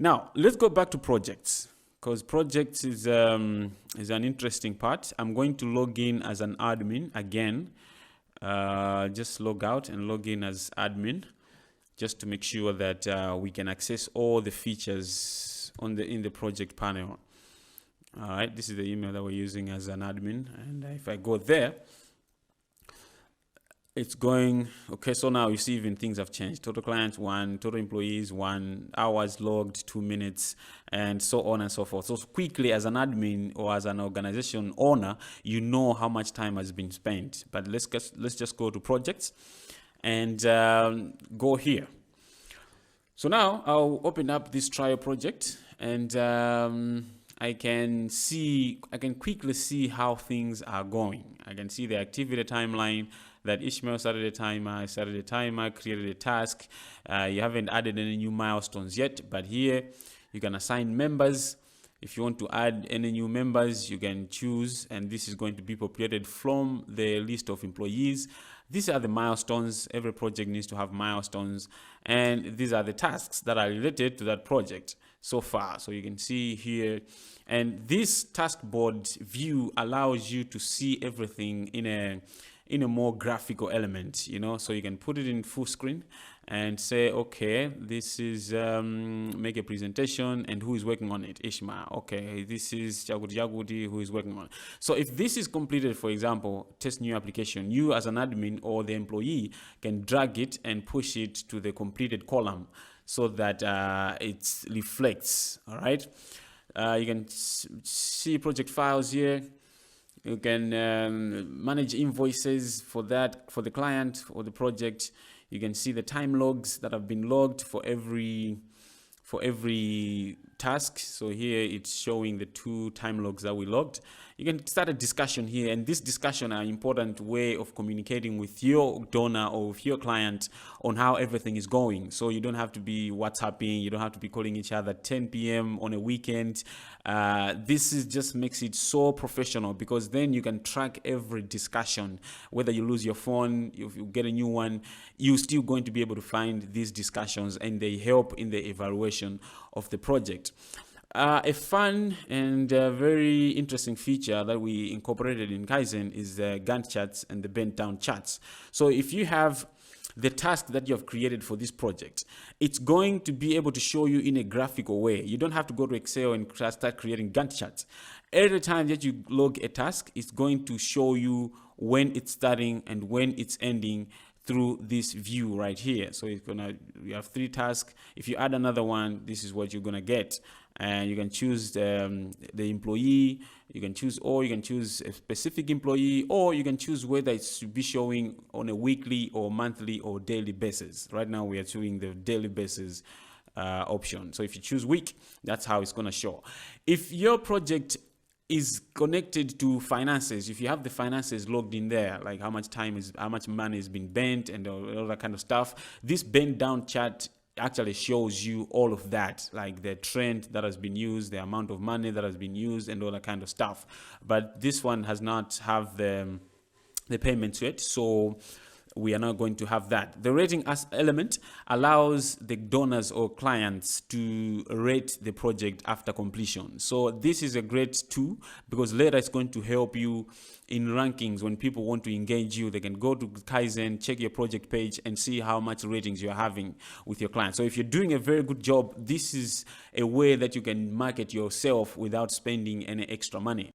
Now, let's go back to projects, because projects is an interesting part. I'm going to log in as an admin again. Just log out and log in as admin, just to make sure that we can access all the features in the project panel. All right, this is the email that we're using as an admin, and if I go there, it's going okay. So now you see even things have changed. Total clients 1, total employees 1, hours logged 2 minutes, and so on and so forth. So quickly, as an admin or as an organization owner, you know how much time has been spent. But let's just go to projects and go here. So now I'll open up this trial project, and I can quickly see how things are going. I can see the activity timeline, that Ishmael started a timer, created a task. You haven't added any new milestones yet, but here you can assign members. If you want to add any new members, you can choose, and this is going to be populated from the list of employees. These are the milestones. Every project needs to have milestones, and these are the tasks that are related to that project so far. So you can see here, and this task board view allows you to see everything in a more graphical element, you know, so you can put it in full screen and say, okay, this is make a presentation, and who is working on it? Ishmael. Okay, this is Jagudi who is working on it. So if this is completed, for example, test new application, you as an admin or the employee can drag it and push it to the completed column so that it reflects. All right, you can see project files here. You can manage invoices for the client or the project. You can see the time logs that have been logged for every task. So here it's showing the 2 time logs that we logged. You can start a discussion here, and this discussion are an important way of communicating with your donor or with your client on how everything is going. So you don't have to be WhatsApping, you don't have to be calling each other at 10 p.m. on a weekend. This just makes it so professional, because then you can track every discussion. Whether you lose your phone, if you get a new one, you're still going to be able to find these discussions, and they help in the evaluation of the project. A fun and very interesting feature that we incorporated in Kaizen is the Gantt charts and the bent down charts. So if you have the task that you have created for this project, it's going to be able to show you in a graphical way. You don't have to go to Excel and start creating Gantt charts. Every time that you log a task, it's going to show you when it's starting and when it's ending through this view right here. So you have 3 tasks. If you add another one, this is what you're gonna get. And you can choose the employee, you can choose a specific employee, or you can choose whether it should be showing on a weekly or monthly or daily basis. Right now we are choosing the daily basis option. So if you choose week, that's how it's gonna show. If your project is connected to finances, if you have the finances logged in there, like how much money has been bent and all that kind of stuff, this bent down chart actually shows you all of that, like the trend that has been used, the amount of money that has been used, and all that kind of stuff. But this one has not have the payments yet, so we are not going to have that. The rating as element allows the donors or clients to rate the project after completion. So this is a great tool, because later it's going to help you in rankings. When people want to engage you, they can go to Kaizen, check your project page, and see how much ratings you're having with your clients. So if you're doing a very good job, this is a way that you can market yourself without spending any extra money.